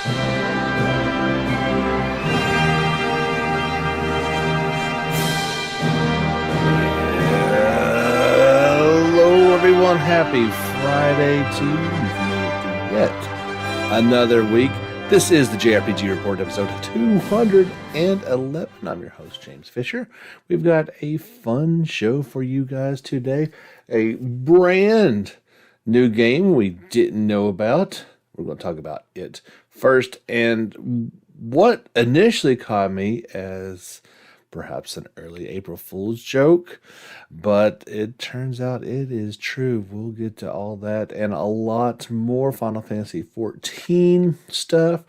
Hello, everyone. Happy Friday to you. Yet another week. This is the JRPG Report, episode 211. I'm your host, James Fisher. We've got a fun show for you guys today. A brand new game we didn't know about. We're going to talk about it first. And what initially caught me as perhaps an early April Fool's joke, but it turns out it is true. We'll get to all that and a lot more Final Fantasy XIV stuff.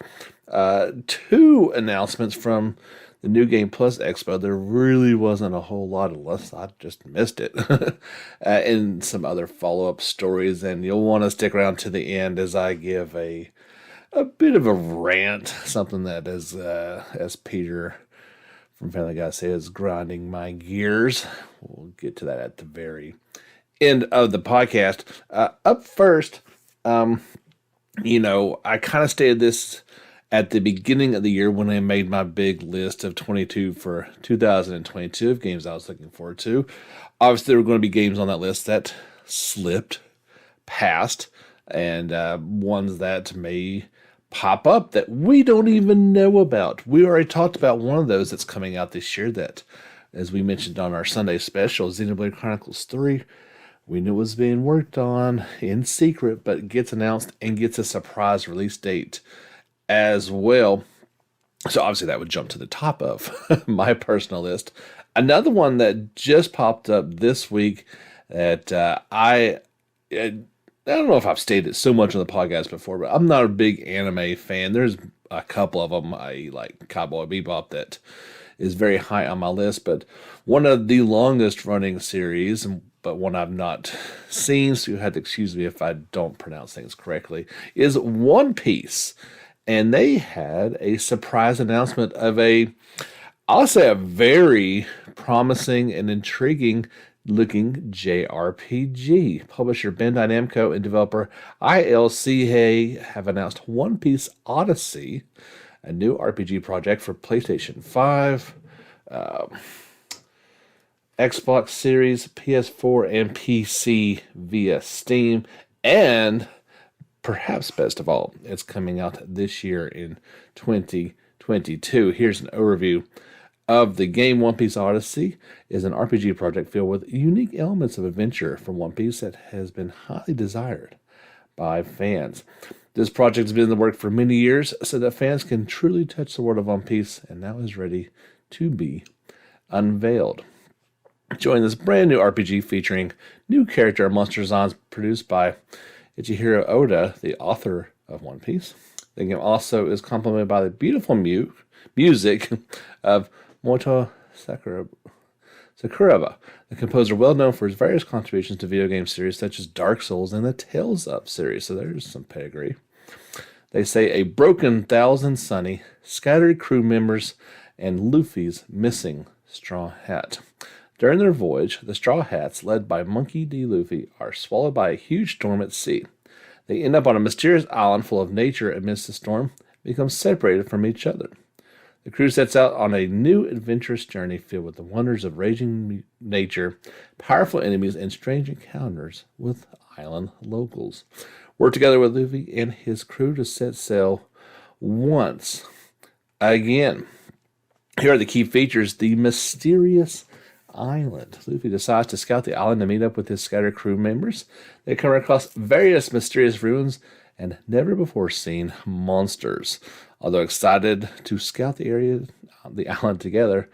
Two announcements from the new Game Plus Expo. There really wasn't a whole lot unless I just missed it. And some other follow-up stories, and you'll want to stick around to the end as I give a bit of a rant, something that is, as Peter from Family Guy says, grinding my gears. We'll get to that at the very end of the podcast. Up first, I kind of stated this at the beginning of the year when I made my big list of 22 for 2022 of games I was looking forward to. Obviously, there were going to be games on that list that slipped past, and ones that may pop up that we don't even know about. We already talked about one of those that's coming out this year that, as we mentioned on our Sunday special, Xenoblade Chronicles 3, we knew it was being worked on in secret, but gets announced and gets a surprise release date as well. So obviously that would jump to the top of my personal list. Another one that just popped up this week that I don't know if I've stated so much on the podcast before, but I'm not a big anime fan. There's a couple of them I like. Cowboy Bebop that is very high on my list, but one of the longest running series, but one I've not seen, so you have to excuse me if I don't pronounce things correctly, is One Piece. And they had a surprise announcement of I'll say a very promising and intriguing looking JRPG. Publisher Bandai Namco and developer ILCA have announced One Piece Odyssey, a new RPG project for PlayStation 5, Xbox Series, PS4, and PC via Steam. And perhaps best of all, it's coming out this year in 2022. Here's an overview of the game. One Piece Odyssey is an RPG project filled with unique elements of adventure from One Piece that has been highly desired by fans. This project has been in the works for many years so that fans can truly touch the world of One Piece, and now is ready to be unveiled. Join this brand new RPG featuring new character and monster designs produced by Ichihiro Oda, the author of One Piece. The game also is complemented by the beautiful music of Moto Sakuraba, the composer well known for his various contributions to video game series such as Dark Souls and the Tales of series. So there's some pedigree. They say a broken Thousand Sunny, scattered crew members, and Luffy's missing straw hat. During their voyage, the Straw Hats, led by Monkey D. Luffy, are swallowed by a huge storm at sea. They end up on a mysterious island full of nature amidst the storm, and become separated from each other. The crew sets out on a new adventurous journey filled with the wonders of raging nature, powerful enemies, and strange encounters with island locals. Work together with Luffy and his crew to set sail once again. Here are the key features. The mysterious island. Luffy decides to scout the island to meet up with his scattered crew members. They come across various mysterious ruins and never-before-seen monsters. Although excited to scout the island together,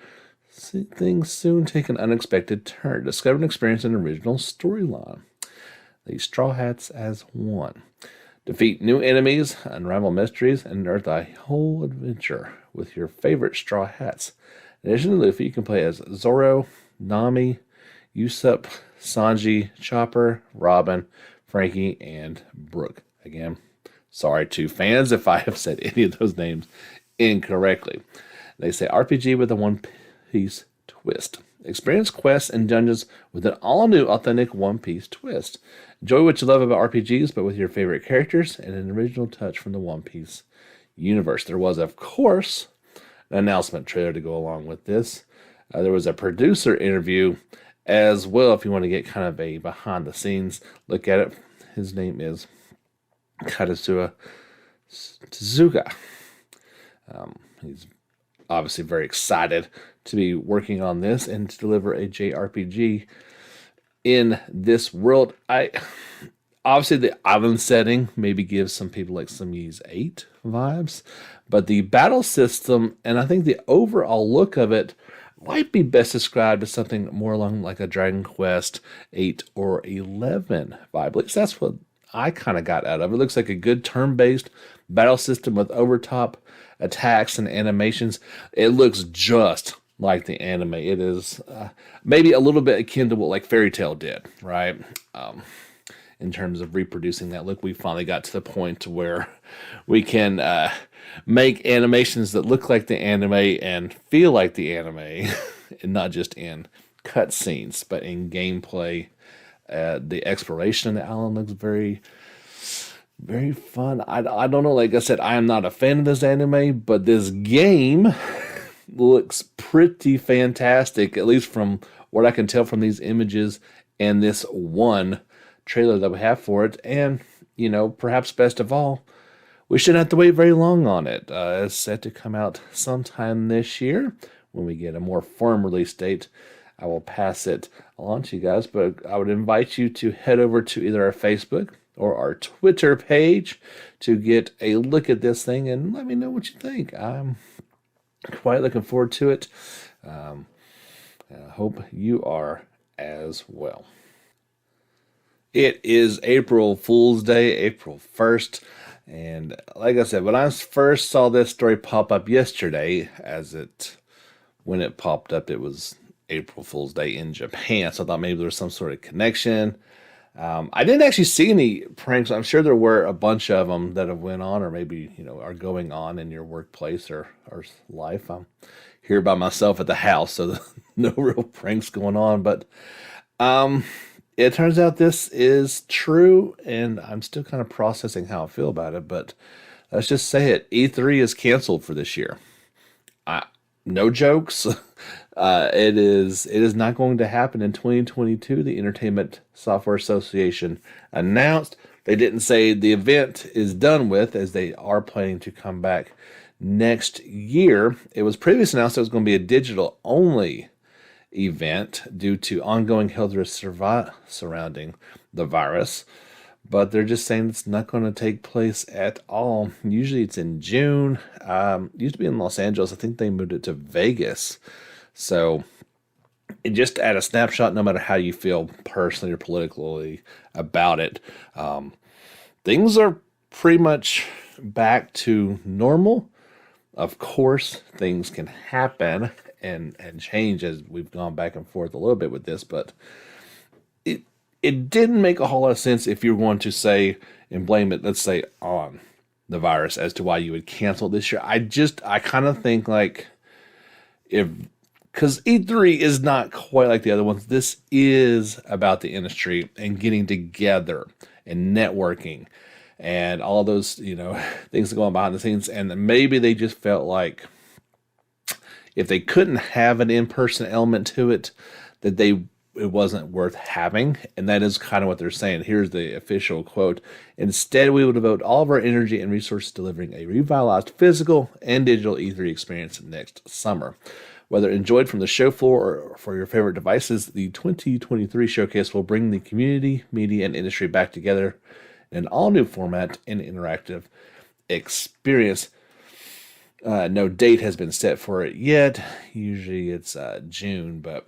things soon take an unexpected turn. Discover and experience an original storyline. The Straw Hats as one. Defeat new enemies, unravel mysteries, and unearth a whole adventure with your favorite Straw Hats. In addition to Luffy, you can play as Zoro, Nami, Usopp, Sanji, Chopper, Robin, Frankie, and Brook. Again, sorry to fans if I have said any of those names incorrectly. They say RPG with a One Piece twist. Experience quests and dungeons with an all-new authentic One Piece twist. Enjoy what you love about RPGs, but with your favorite characters and an original touch from the One Piece universe. There was, of course, an announcement trailer to go along with this. There was a producer interview as well, if you want to get kind of a behind-the-scenes look at it. His name is Katsuya Tezuka. He's obviously very excited to be working on this and to deliver a JRPG in this world. Obviously, the island setting maybe gives some people like some Ys 8 vibes, but the battle system and I think the overall look of it might be best described as something more along like a Dragon Quest 8 or 11 vibe. At least that's what I kind of got out of it. It looks like a good turn-based battle system with overtop attacks and animations. It looks just like the anime. It is maybe a little bit akin to what like Fairy Tail did, right? In terms of reproducing that look, we finally got to the point where we can make animations that look like the anime and feel like the anime, and not just in cutscenes, but in gameplay. The exploration of the island looks very, very fun. I don't know, like I said, I am not a fan of this anime, but this game looks pretty fantastic, at least from what I can tell from these images and this one trailer that we have for it. And, you know, perhaps best of all, we shouldn't have to wait very long on it. It's set to come out sometime this year. When we get a more firm release date, I will pass it along to you guys, but I would invite you to head over to either our Facebook or our Twitter page to get a look at this thing and let me know what you think. I'm quite looking forward to it. I hope you are as well. It is April Fool's Day, April 1st, and like I said, when I first saw this story pop up yesterday, when it popped up, it was April Fool's Day in Japan, so I thought maybe there was some sort of connection. I didn't actually see any pranks. I'm sure there were a bunch of them that have went on, or maybe, you know, are going on in your workplace or life. I'm here by myself at the house, so no real pranks going on, but it turns out this is true, and I'm still kind of processing how I feel about it, but let's just say it. E3 is canceled for this year. No jokes. It is not going to happen in 2022. The Entertainment Software Association announced. They didn't say the event is done with, as they are planning to come back next year. It was previously announced it was going to be a digital-only event due to ongoing health risks surrounding the virus, but they're just saying it's not going to take place at all. Usually it's in June. It used to be in Los Angeles. I think they moved it to Vegas. So just at a snapshot, no matter how you feel personally or politically about it, things are pretty much back to normal. Of course, things can happen and change as we've gone back and forth a little bit with this, but it didn't make a whole lot of sense if you were going to say and blame it, let's say, on the virus as to why you would cancel this year. I kind of think like because E3 is not quite like the other ones. This is about the industry and getting together and networking and all those, you know, things that go on behind the scenes. And maybe they just felt like if they couldn't have an in-person element to it, that it wasn't worth having. And that is kind of what they're saying. Here's the official quote. Instead, we would devote all of our energy and resources delivering a revitalized physical and digital E3 experience next summer. Whether enjoyed from the show floor or for your favorite devices, the 2023 showcase will bring the community, media, and industry back together in an all-new format and interactive experience. No date has been set for it yet. Usually it's June, but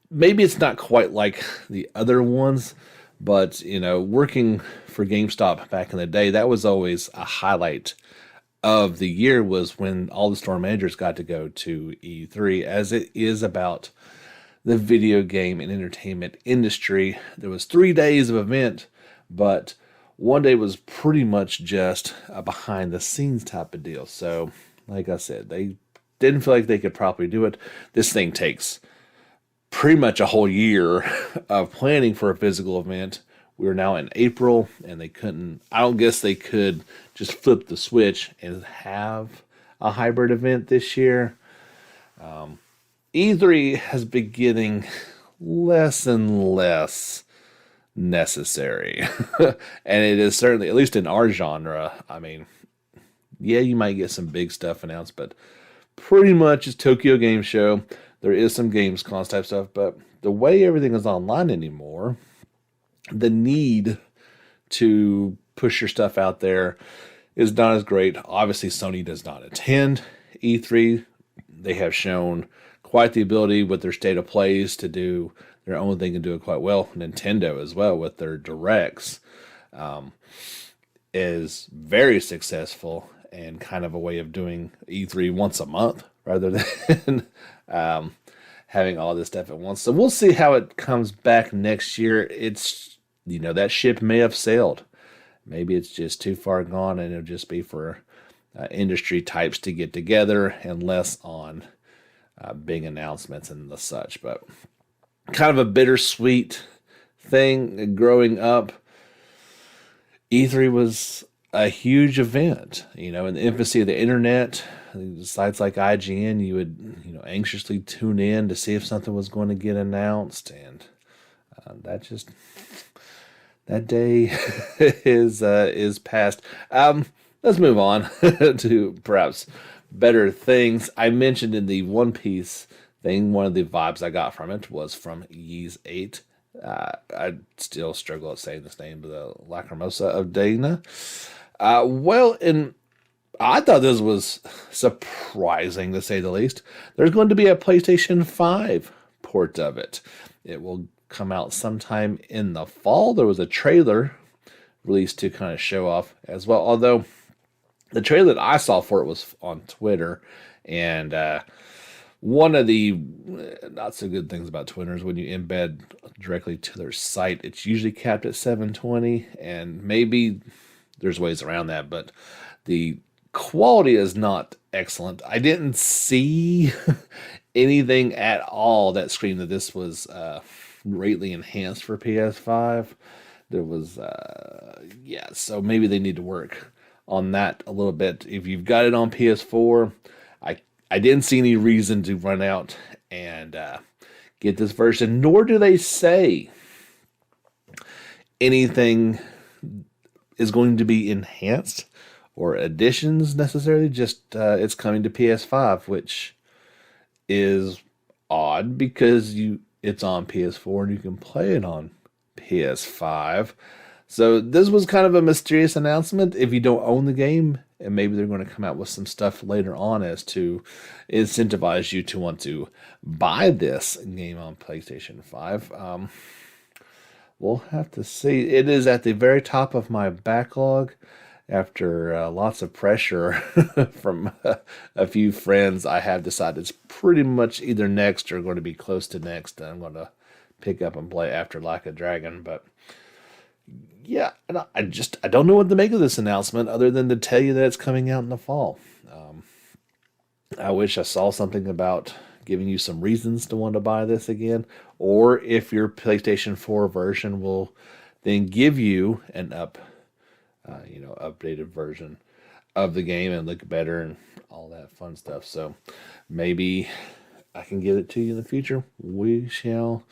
maybe it's not quite like the other ones. But, you know, working for GameStop back in the day, that was always a highlight of the year, was when all the store managers got to go to E3, as it is about the video game and entertainment industry. There was 3 days of event, but one day was pretty much just a behind the scenes type of deal. So, like I said, they didn't feel like they could properly do it. This thing takes pretty much a whole year of planning for a physical event we're now in April, and I don't guess they could just flip the switch and have a hybrid event this year. E3 has been getting less and less necessary. And it is certainly, at least in our genre, I mean, yeah, you might get some big stuff announced, but pretty much it's Tokyo Game Show. There is some Gamescom type stuff, but the way everything is online anymore, the need to push your stuff out there is not as great. Obviously, Sony does not attend E3. They have shown quite the ability with their state of plays to do their own thing and do it quite well. Nintendo as well with their directs is very successful and kind of a way of doing E3 once a month rather than having all this stuff at once. So we'll see how it comes back next year. It's, that ship may have sailed. Maybe it's just too far gone and it'll just be for industry types to get together and less on big announcements and the such. But kind of a bittersweet thing growing up. E3 was a huge event, in the infancy of the internet. Sites like IGN, you would, anxiously tune in to see if something was going to get announced, and that day is past. Let's move on to perhaps better things. I mentioned in the One Piece thing, one of the vibes I got from it was from Ys 8. I still struggle at saying this name, but the Lacrimosa of Dana. And I thought this was surprising, to say the least. There's going to be a PlayStation 5 port of it. It will come out sometime in the fall. There was a trailer released to kind of show off as well, although the trailer that I saw for it was on Twitter, and one of the not so good things about Twitter is when you embed directly to their site, it's usually capped at 720, and maybe there's ways around that, but the quality is not excellent. I didn't see anything at all that screamed that this was greatly enhanced for PS5. There was, so maybe they need to work on that a little bit. If you've got it on PS4, I didn't see any reason to run out and get this version, nor do they say anything is going to be enhanced or additions necessarily. Just it's coming to PS5, which is odd because it's on PS4 and you can play it on PS5. So this was kind of a mysterious announcement. If you don't own the game, and maybe they're going to come out with some stuff later on as to incentivize you to want to buy this game on PlayStation 5. We'll have to see. It is at the very top of my backlog. After lots of pressure from a few friends, I have decided it's pretty much either next or going to be close to next. And I'm going to pick up and play After Like a Dragon. But yeah, I don't know what to make of this announcement other than to tell you that it's coming out in the fall. I wish I saw something about giving you some reasons to want to buy this again, or if your PlayStation 4 version will then give you an updated version of the game and look better and all that fun stuff. So maybe I can give it to you in the future. We shall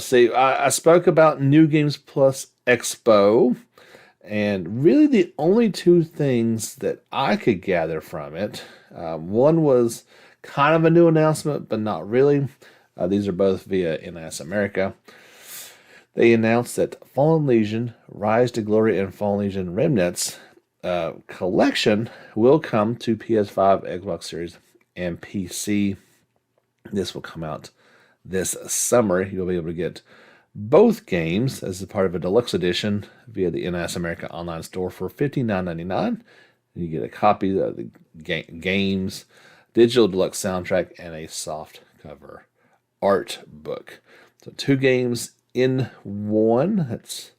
see. I spoke about New Games Plus Expo, and really the only two things that I could gather from it, one was kind of a new announcement, but not really. These are both via NS America. They announced that Fallen Legion, Rise to Glory, and Fallen Legion Remnants collection will come to PS5, Xbox Series, and PC. This will come out this summer. You'll be able to get both games as a part of a deluxe edition via the NS America online store for $59.99. You get a copy of the games, digital deluxe soundtrack, and a soft cover art book. So 2 games in one. That's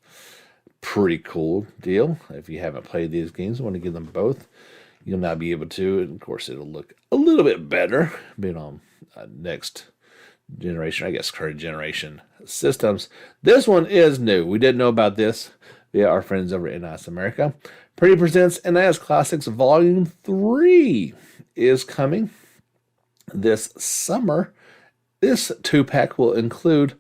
pretty cool deal. If you haven't played these games, want to give them both, you'll now be able to. And of course, it'll look a little bit better being on next generation, I guess current generation systems. This one is new. We didn't know about this via our friends over in NIS America. Prinny Presents NIS Classics Volume 3 is coming this summer. This 2-pack will include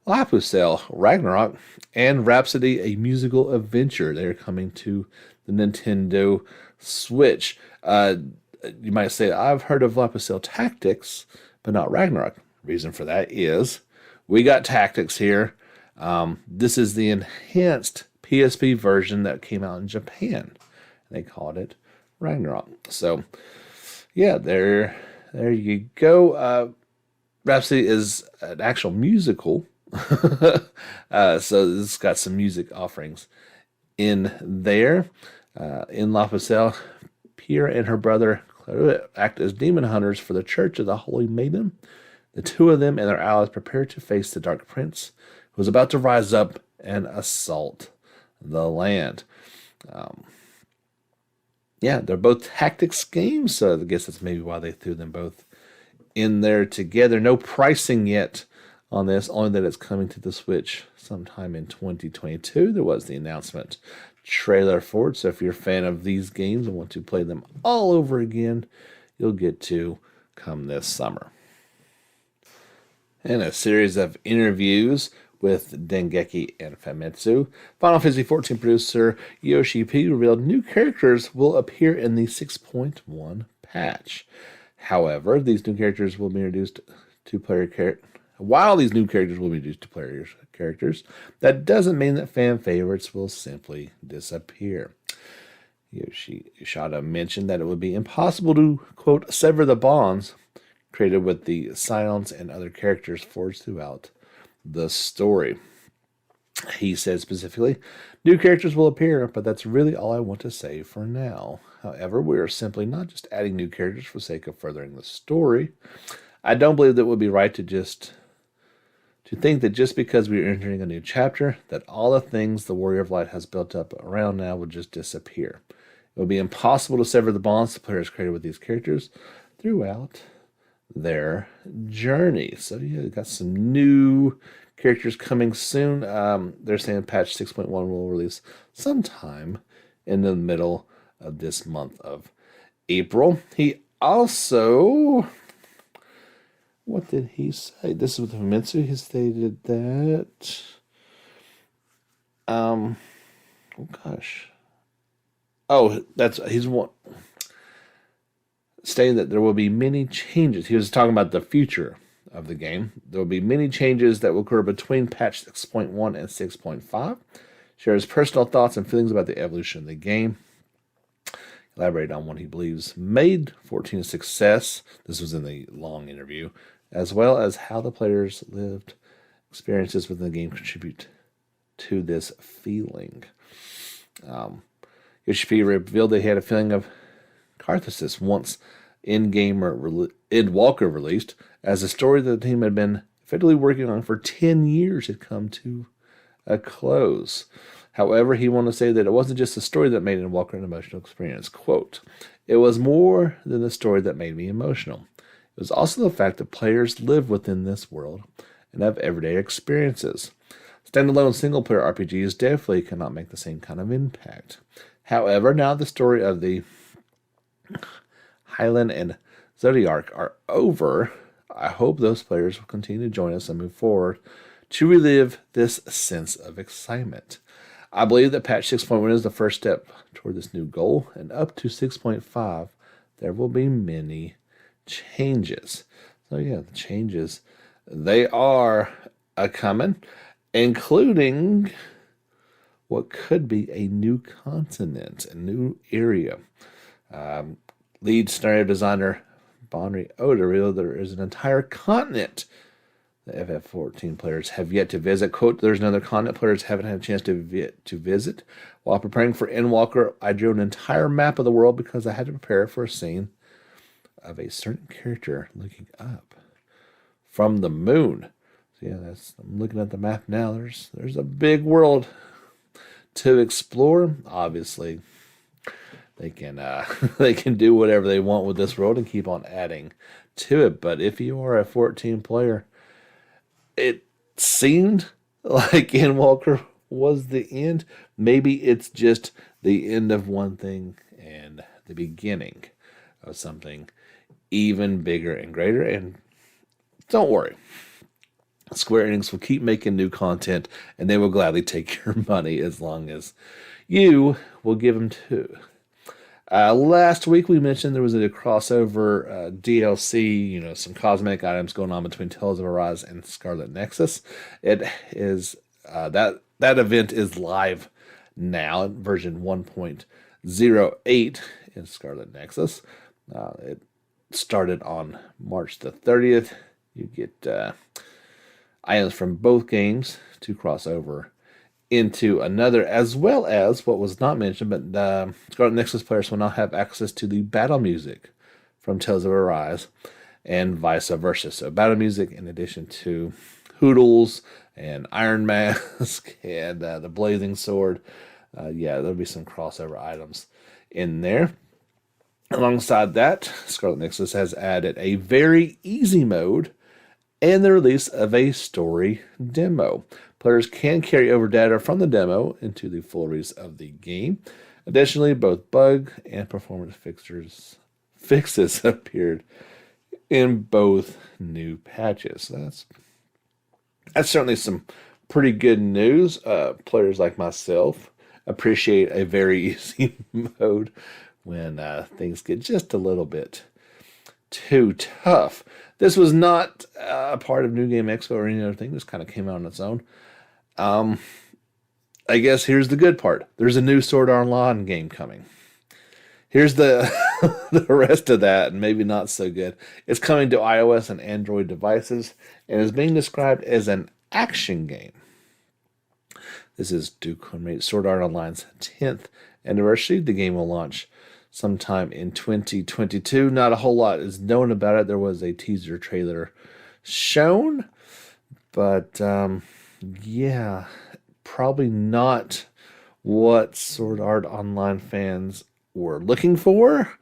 Lapusel, Ragnarok, and Rhapsody, a musical adventure. They're coming to the Nintendo Switch. You might say, I've heard of Lapusel Tactics, but not Ragnarok. Reason for that is we got Tactics here. This is the enhanced PSP version that came out in Japan. They called it Ragnarok. So, yeah, there you go. Rhapsody is an actual musical. So it's got some music offerings in there. In Lapusel, Pierre and her brother Claude act as demon hunters for the Church of the Holy Maiden. The two of them and their allies prepare to face the Dark Prince, who is about to rise up and assault the land. Yeah, they're both tactics games, so I guess that's maybe why they threw them both in there together. No pricing yet on this, only that it's coming to the Switch sometime in 2022. There was the announcement trailer for it, so if you're a fan of these games and want to play them all over again, you'll get to come this summer. And a series of interviews with Dengeki and Famitsu. Final Fantasy XIV producer Yoshi P revealed new characters will appear in the 6.1 patch. However, these new characters will be introduced to player characters. While these new characters will be introduced to player characters, that doesn't mean that fan favorites will simply disappear. Yoshida mentioned that it would be impossible to, quote, sever the bonds created with the Scions and other characters forged throughout the story. He said specifically, new characters will appear, but that's really all I want to say for now. However, we are simply not just adding new characters for the sake of furthering the story. I don't believe that it would be right to think that just because we are entering a new chapter, that all the things the Warrior of Light has built up around now would just disappear. It would be impossible to sever the bonds the players created with these characters throughout their journey. So yeah, we got some new characters coming soon. They're saying patch 6.1 will release sometime in the middle of this month of April. He also, what did he say? This is with Famitsu. He stated that, oh gosh, he's one. Stating that there will be many changes. He was talking about the future of the game. There will be many changes that will occur between patch 6.1 and 6.5. Shares personal thoughts and feelings about the evolution of the game. Elaborated on what he believes made 14 a success. This was in the long interview, as well as how the players' lived experiences within the game contribute to this feeling. Yoshi revealed that he had a feeling of catharsis once Walker released, as a story that the team had been effectively working on for 10 years had come to a close. However, he wanted to say that it wasn't just the story that made Walker an emotional experience. Quote, it was more than the story that made me emotional. It was also the fact that players live within this world and have everyday experiences. Standalone single-player RPGs definitely cannot make the same kind of impact. However, now the story of the Highland and Zodiac are over, I hope those players will continue to join us and move forward to relive this sense of excitement. I believe that patch 6.1 is the first step toward this new goal, and up to 6.5, there will be many changes. So yeah, the changes, they are coming, including what could be a new continent, a new area. Lead scenario designer Bonri Oda revealed there is an entire continent the FF14 players have yet to visit. Quote, there's another continent players haven't had a chance to visit. While preparing for Endwalker, I drew an entire map of the world because I had to prepare for a scene of a certain character looking up from the moon. So yeah, I'm looking at the map now. There's a big world to explore. Obviously, they can do whatever they want with this world and keep on adding to it. But if you are a 14 player it seemed like Endwalker was the end. Maybe it's just the end of one thing and the beginning of something even bigger and greater. And don't worry, Square Enix will keep making new content, and they will gladly take your money as long as you will give them too. Last week we mentioned there was a crossover DLC, some cosmetic items going on between Tales of Arise and Scarlet Nexus. It is that event is live now, version 1.08 in Scarlet Nexus. It started on March the 30th. You get items from both games to cross over into another, as well as what was not mentioned, but Scarlet Nexus players will now have access to the battle music from Tales of Arise and vice versa. So battle music in addition to Hoodles and Iron Mask and the Blazing Sword. There'll be some crossover items in there. Alongside that, Scarlet Nexus has added a very easy mode and the release of a story demo. Players can carry over data from the demo into the full release of the game. Additionally, both bug and performance fixes appeared in both new patches. That's certainly some pretty good news. Players like myself appreciate a very easy mode when things get just a little bit too tough. This was not a part of New Game Expo or any other thing. This kind of came out on its own. I guess here's the good part. There's a new Sword Art Online game coming. Here's the the rest of that, and maybe not so good. It's coming to iOS and Android devices, and is being described as an action game. This is to commemorate Sword Art Online's 10th anniversary. The game will launch sometime in 2022. Not a whole lot is known about it. There was a teaser trailer shown, but probably not what Sword Art Online fans were looking for,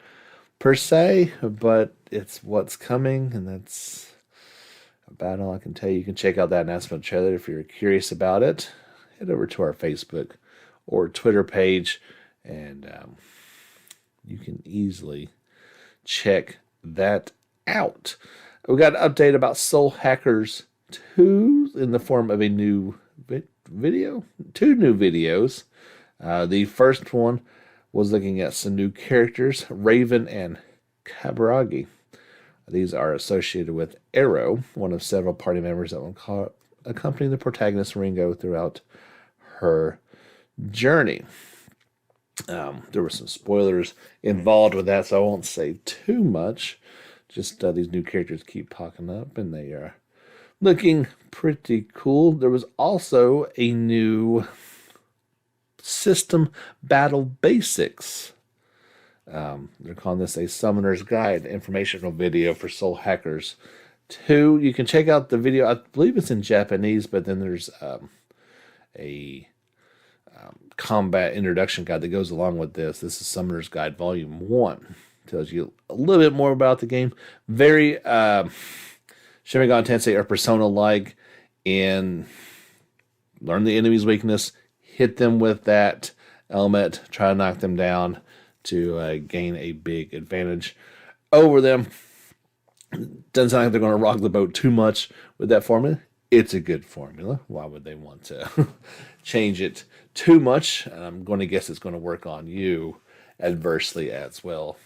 per se, but it's what's coming, and that's about all I can tell you. You can check out that announcement trailer if you're curious about it. Head over to our Facebook or Twitter page, and you can easily check that out. We got an update about Soul Hackers 2 in the form of a new video, 2 new videos. The first one was looking at some new characters, Raven and Kaburagi. These are associated with Arrow, one of several party members that will accompany the protagonist Ringo throughout her journey. There were some spoilers involved with that, so I won't say too much. Just these new characters keep popping up, and they are looking pretty cool. There was also a new System Battle Basics. They're calling this a Summoner's Guide informational video for Soul Hackers 2. You can check out the video. I believe it's in Japanese, but then there's a combat introduction guide that goes along with this. This is Summoner's Guide Volume 1. Tells you a little bit more about the game. Very Shin Megami Tensei or Persona-like, and learn the enemy's weakness, hit them with that element, try to knock them down to gain a big advantage over them. Doesn't sound like they're going to rock the boat too much with that formula. It's a good formula. Why would they want to change it too much? And I'm going to guess it's going to work on you adversely as well.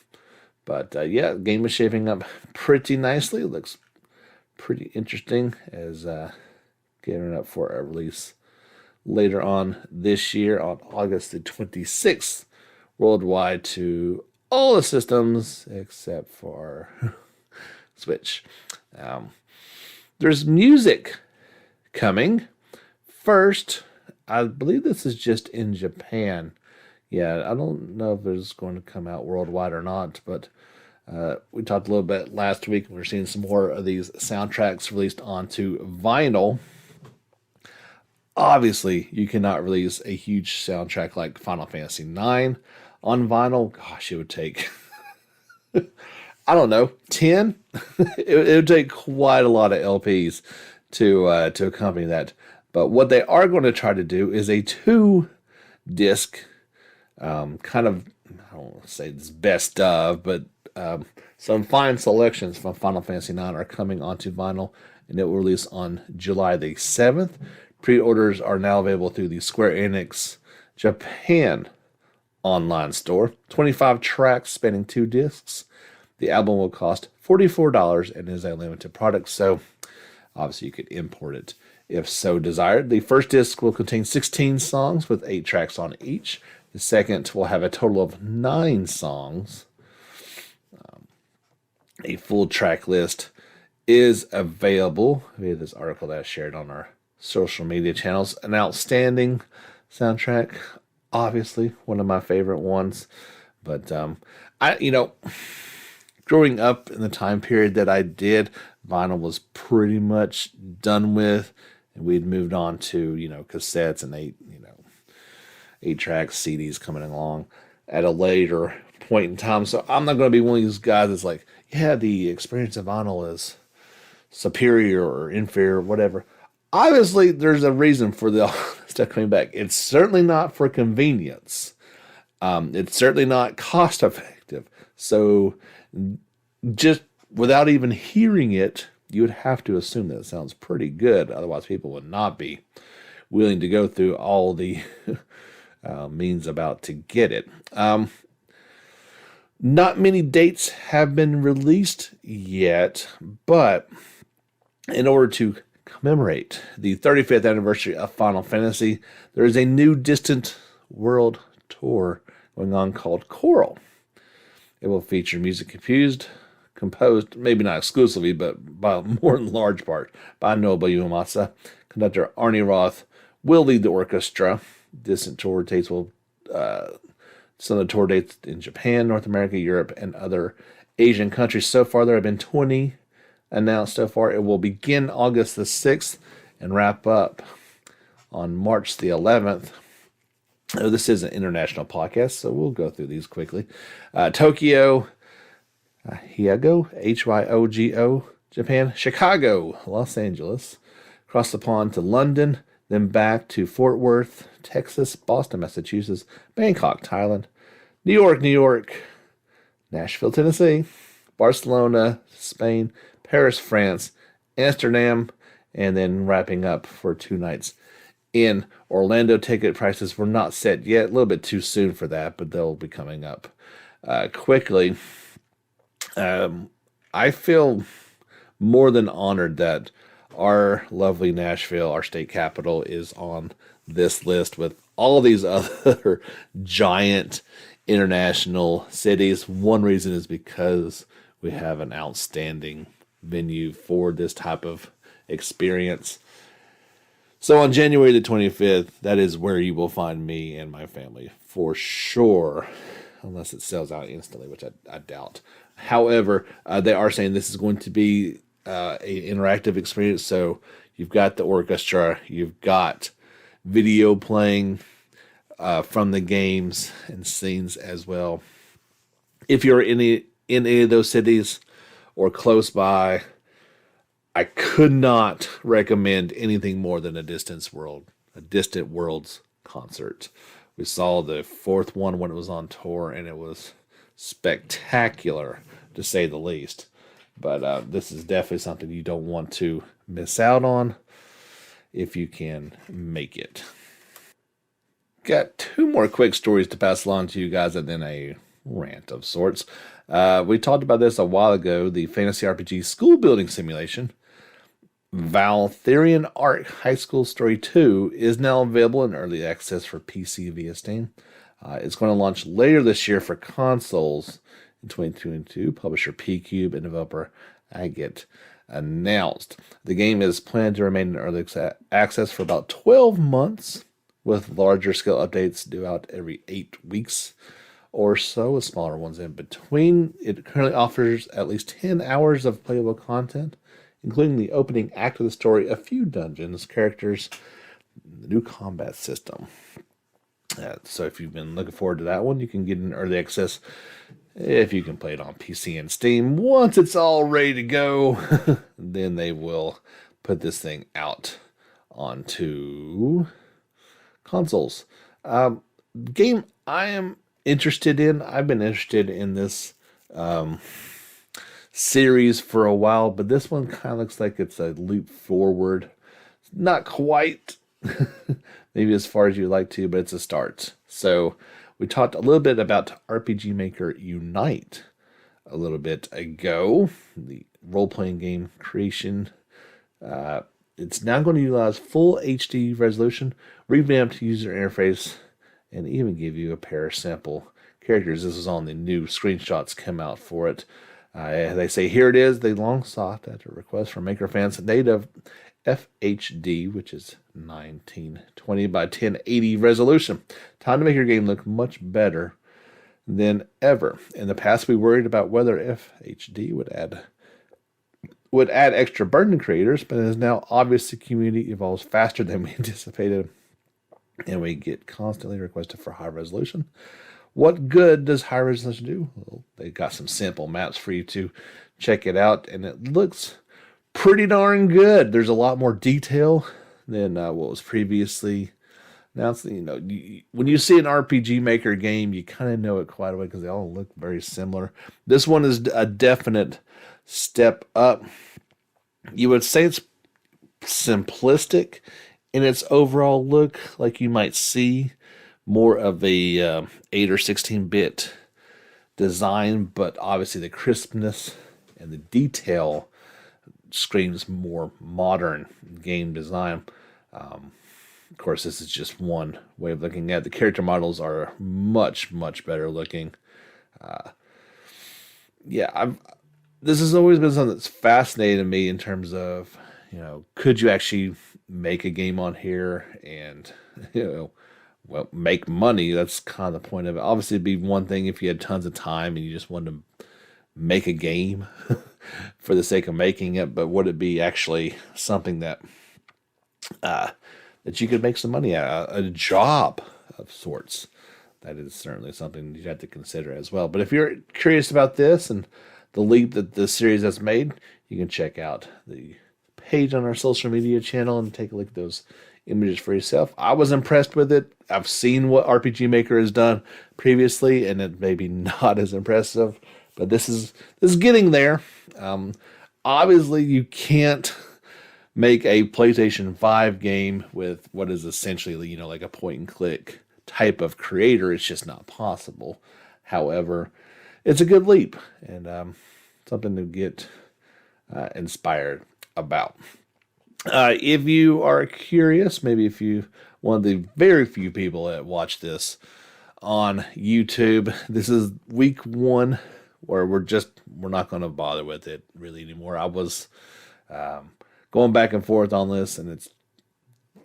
But the game is shaping up pretty nicely. It looks pretty interesting as getting up for a release later on this year on August the 26th worldwide to all the systems except for Switch. There's music coming. First, I believe this is just in Japan. I don't know if it's going to come out worldwide or not, but we talked a little bit last week. We're seeing some more of these soundtracks released onto vinyl. Obviously, you cannot release a huge soundtrack like Final Fantasy IX on vinyl. Gosh, it would take, I don't know, 10? It would take quite a lot of LPs to accompany that. But what they are going to try to do is a 2-disc kind of, I don't want to say it's best of, but some fine selections from Final Fantasy IX are coming onto vinyl, and it will release on July the 7th. Pre-orders are now available through the Square Enix Japan online store. 25 tracks spanning 2 discs. The album will cost $44 and is a limited product, so obviously you could import it if so desired. The first disc will contain 16 songs with 8 tracks on each. The second will have a total of 9 songs. A full track list is available via this article that I shared on our social media channels. An outstanding soundtrack, obviously one of my favorite ones. But growing up in the time period that I did, vinyl was pretty much done with, and we'd moved on to cassettes and 8-track CDs coming along at a later point in time. So I'm not going to be one of these guys that's like, yeah, the experience of vinyl is superior or inferior or whatever. Obviously, there's a reason for the stuff coming back. It's certainly not for convenience. It's certainly not cost effective. So just without even hearing it, you would have to assume that it sounds pretty good. Otherwise, people would not be willing to go through all the means about to get it. Not many dates have been released yet, but in order to commemorate the 35th anniversary of Final Fantasy, there is a new Distant World tour going on called Choral. It will feature music composed, maybe not exclusively, but by more in large part, by Nobuo Uematsu. Conductor Arnie Roth will lead the orchestra. Distant tour dates will some of the tour dates in Japan, North America, Europe, and other Asian countries. So far, there have been 20 announced so far. It will begin August the 6th and wrap up on March the 11th. Oh, this is an international podcast, so we'll go through these quickly. Tokyo, Hyogo, Hyogo, Japan, Chicago, Los Angeles, across the pond to London, then back to Fort Worth, Texas, Boston, Massachusetts, Bangkok, Thailand, New York, Nashville, Tennessee, Barcelona, Spain, Paris, France, Amsterdam, and then wrapping up for 2 nights in Orlando. Ticket prices were not set yet. A little bit too soon for that, but they'll be coming up quickly. I feel more than honored that our lovely Nashville, our state capital, is on this list with all these other giant international cities. One reason is because we have an outstanding venue for this type of experience. So on January the 25th, that is where you will find me and my family for sure, unless it sells out instantly, which I doubt. However, they are saying this is going to be an interactive experience. So you've got the orchestra, you've got video playing from the games and scenes as well. If you're in any of those cities or close by, I could not recommend anything more than a Distant Worlds concert. We saw the 4th one when it was on tour, and it was spectacular, to say the least. But this is definitely something you don't want to miss out on if you can make it. Got 2 more quick stories to pass along to you guys, and then a rant of sorts. We talked about this a while ago, the fantasy RPG school building simulation. Valtherian Arc High School Story 2 is now available in early access for PC via Steam. It's going to launch later this year for consoles in 2022. Publisher P-Cube and developer Agate announced. The game is planned to remain in early access for about 12 months, with larger scale updates due out every 8 weeks or so, with smaller ones in between. It currently offers at least 10 hours of playable content, including the opening act of the story, a few dungeons, characters, the new combat system. So if you've been looking forward to that one, you can get in early access if you can play it on PC and Steam. Once it's all ready to go, then they will put this thing out onto consoles. Game I am interested in. I've been interested in this series for a while, but this one kind of looks like it's a leap forward. Not quite, maybe as far as you'd like to, but it's a start. So we talked a little bit about RPG Maker Unite a little bit ago, the role-playing game creation. It's now going to utilize full HD resolution, revamped user interface, and even give you a pair of sample characters. This is on the new screenshots come out for it. They say, here it is. They long sought at a request from Maker fans, native FHD, which is 1920 by 1080 resolution. Time to make your game look much better than ever. In the past, we worried about whether FHD would add extra burden to creators, but it is now obvious the community evolves faster than we anticipated, and we get constantly requested for high resolution. What good does high resolution do? Well, they got some sample maps for you to check it out, and it looks pretty darn good. There's a lot more detail than what was previously announced. When you see an RPG Maker game, you kind of know it quite a way because they all look very similar. This one is a definite step up. You would say it's simplistic in its overall look, like you might see more of a 8 or 16-bit design, but obviously the crispness and the detail screams more modern game design. Of course, this is just one way of looking at it. The character models are much, much better looking. This has always been something that's fascinated me in terms of, could you actually make a game on here and, make money? That's kind of the point of it. Obviously, it'd be one thing if you had tons of time and you just wanted to make a game for the sake of making it, but would it be actually something that you could make some money at, a job of sorts? That is certainly something you have to consider as well. But if you're curious about this and the leap that the series has made, you can check out the page on our social media channel and take a look at those images for yourself. I was impressed with it. I've seen what RPG Maker has done previously, and it may be not as impressive, but this is getting there. Obviously, you can't make a PlayStation 5 game with what is essentially, like a point-and-click type of creator. It's just not possible. However, it's a good leap and something to get inspired about. If you are curious, maybe if you one of the very few people that watch this on YouTube, this is week 1 where we're not going to bother with it really anymore. I was going back and forth on this, and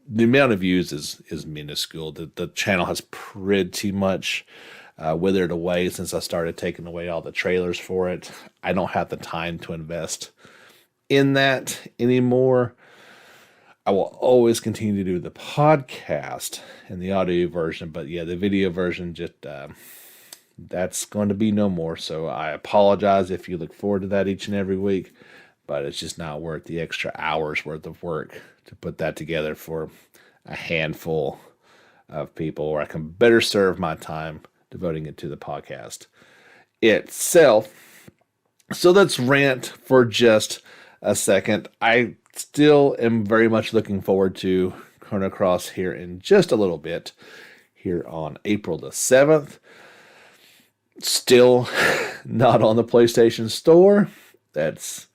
the amount of views is minuscule. The channel has pretty much withered away since I started taking away all the trailers for it. I don't have the time to invest in that anymore. I will always continue to do the podcast and the audio version, but yeah, the video version just that's going to be no more. So I apologize if you look forward to that each and every week, but it's just not worth the extra hours worth of work to put that together for a handful of people, where I can better serve my time devoting it to the podcast itself. So let's rant for just a second. I still am very much looking forward to Chrono Cross here in just a little bit, here on April the 7th. Still not on the PlayStation Store. That's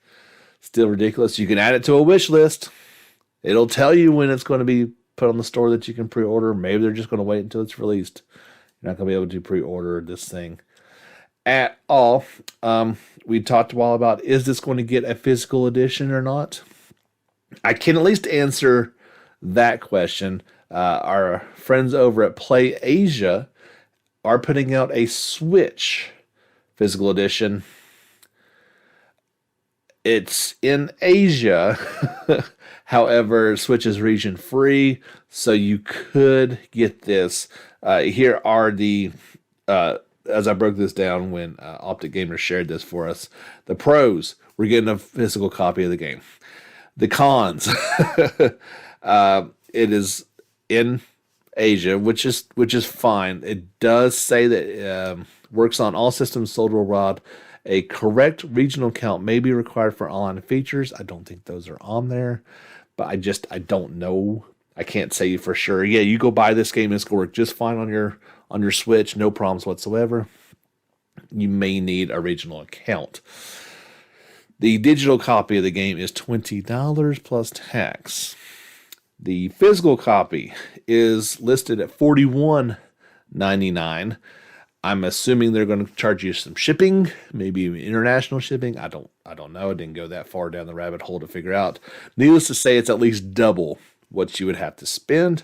still ridiculous. You can add it to a wish list. It'll tell you when it's going to be put on the store that you can pre-order. Maybe they're just going to wait until it's released. You're not going to be able to pre-order this thing at all. We talked a while about, is this going to get a physical edition or not? I can at least answer that question. Our friends over at Play Asia are putting out a Switch physical edition. It's in Asia. However, Switch is region free, so you could get this. Here are the, as I broke this down when Optic Gamer shared this for us, the pros. We're getting a physical copy of the game. The cons. It is in Asia, which is fine. It does say that works on all systems sold worldwide. A correct regional count may be required for online features. I don't think those are on there, but I don't know. I can't say for sure. Yeah, you go buy this game and it's gonna work just fine on your Switch, no problems whatsoever. You may need a regional account. The digital copy of the game is $20 plus tax. The physical copy is listed at $41.99. I'm assuming they're going to charge you some shipping, maybe international shipping. I don't know. I didn't go that far down the rabbit hole to figure out. Needless to say, it's at least double what you would have to spend.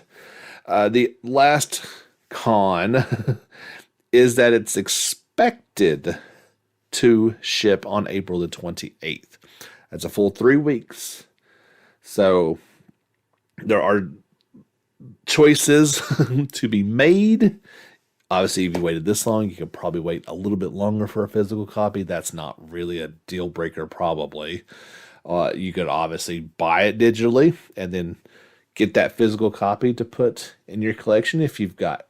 The last con is that it's expected to ship on April the 28th. That's a full 3 weeks. So there are choices to be made. Obviously, if you waited this long, you could probably wait a little bit longer for a physical copy. That's not really a deal breaker, probably. You could obviously buy it digitally and then get that physical copy to put in your collection if you've got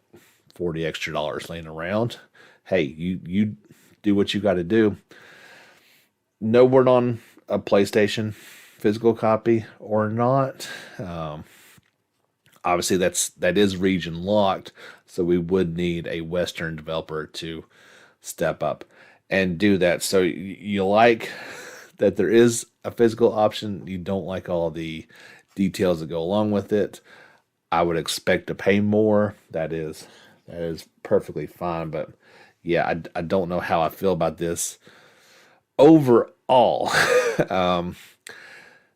$40 extra laying around. Hey, you do what you got to do. No word on a PlayStation physical copy or not. Obviously, that is region locked, so we would need a Western developer to step up and do that. So you like that there is a physical option. You don't like all the details that go along with it. I would expect to pay more. That is perfectly fine. But yeah, I don't know how I feel about this overall.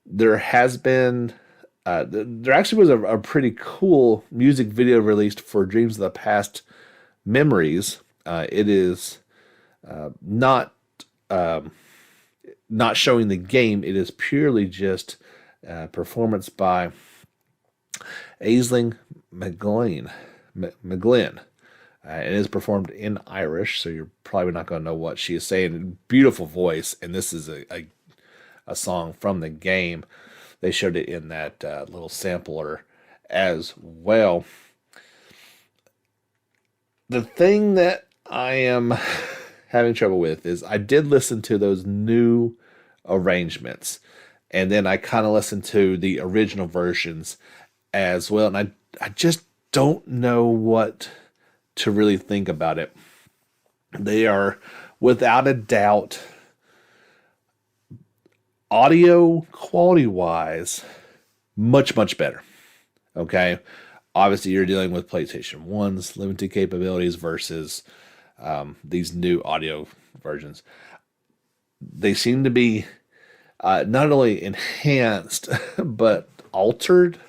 There has been. There actually was a pretty cool music video released for Dreams of the Past Memories. It is not showing the game. It is purely just performance by Aisling McGlynn. It is performed in Irish, so you're probably not going to know what she is saying. Beautiful voice, and this is a song from the game. They showed it in that little sampler as well. The thing that I am having trouble with is I did listen to those new arrangements, and then I kind of listened to the original versions as well, and I just don't know what to really think about it. They are, without a doubt, audio quality wise, much better. Okay. Obviously, you're dealing with PlayStation 1's limited capabilities versus these new audio versions. They seem to be not only enhanced, but altered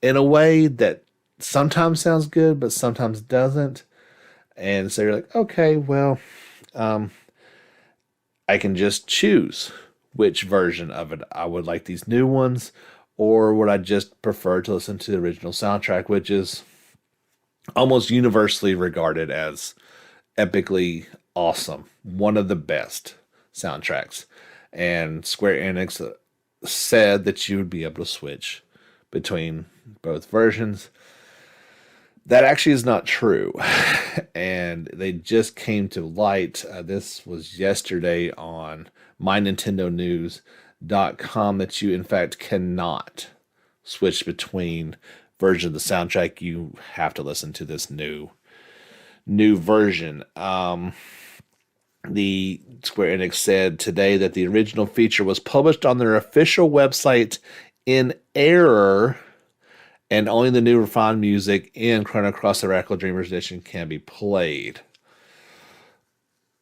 in a way that sometimes sounds good, but sometimes doesn't. And so you're like, okay, well, I can just choose which version of it I would like, these new ones, or would I just prefer to listen to the original soundtrack, which is almost universally regarded as epically awesome, one of the best soundtracks. And Square Enix said that you would be able to switch between both versions. That actually is not true. And they just came to light. This was yesterday on mynintendonews.com that you, in fact, cannot switch between versions of the soundtrack. You have to listen to this new version. The Square Enix said today that the original feature was published on their official website in error, and only the new refined music in Chrono Cross the Radical Dreamers edition can be played.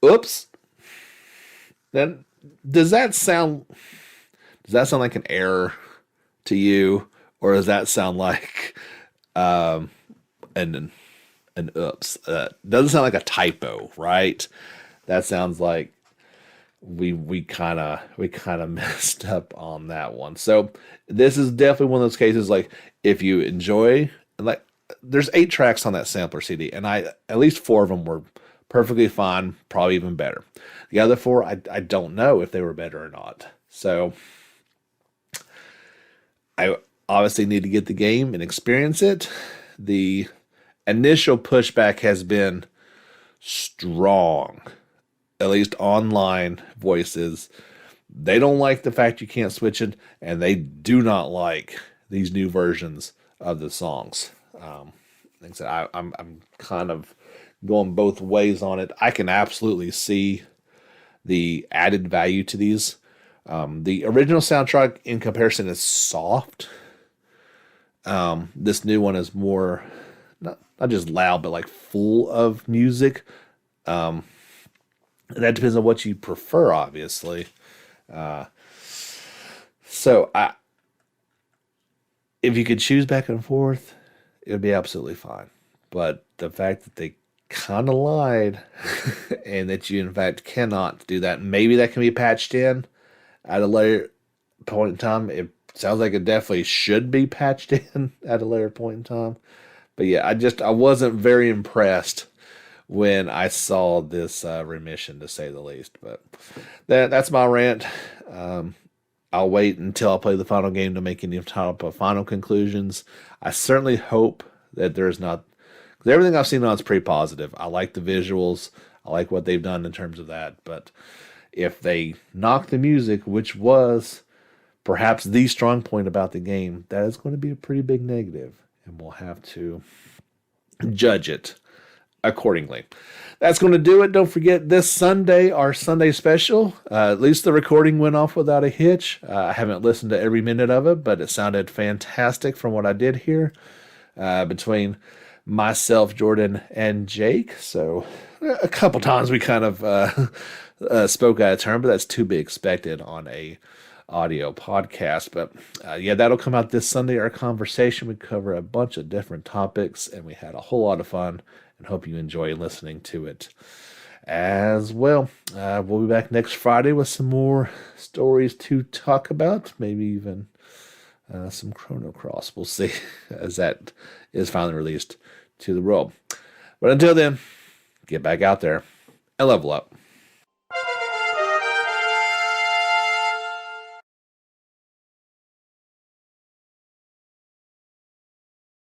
Oops. Then does that sound like an error to you, or does that sound like an oops? Doesn't sound like a typo, right? That sounds like we kind of messed up on that one. So this is definitely one of those cases, like, if you enjoy, like, there's 8 tracks on that sampler CD, and at least 4 of them were perfectly fine, probably even better. The other 4, I don't know if they were better or not. So I obviously need to get the game and experience it. The initial pushback has been strong, at least online voices. They don't like the fact you can't switch it, and they do not like these new versions of the songs. Like I said, I'm kind of going both ways on it. I can absolutely see the added value to these. The original soundtrack, in comparison, is soft. This new one is more not just loud, but like full of music. That depends on what you prefer, obviously. So if you could choose back and forth, it would be absolutely fine. But the fact that they kind of lied and that you, in fact, cannot do that, maybe that can be patched in at a later point in time. It sounds like it definitely should be patched in at a later point in time. But yeah, I wasn't very impressed when I saw this remission, to say the least. But that's my rant. I'll wait until I play the final game to make any type of final conclusions. I certainly hope that there's not, because everything I've seen on it's pretty positive. I like the visuals. I like what they've done in terms of that. But if they knock the music, which was perhaps the strong point about the game, that is going to be a pretty big negative, and we'll have to judge it accordingly. That's going to do it. Don't forget this Sunday, our Sunday special. At least the recording went off without a hitch. I haven't listened to every minute of it, but it sounded fantastic from what I did hear between myself, Jordan, and Jake. So a couple times we kind of spoke out of turn, but that's to be expected on a audio podcast. But yeah, that'll come out this Sunday. Our conversation, we cover a bunch of different topics, and we had a whole lot of fun, and hope you enjoy listening to it as well. We'll be back next Friday with some more stories to talk about, maybe even some Chrono Cross. We'll see as that is finally released to the world. But until then, get back out there and level up.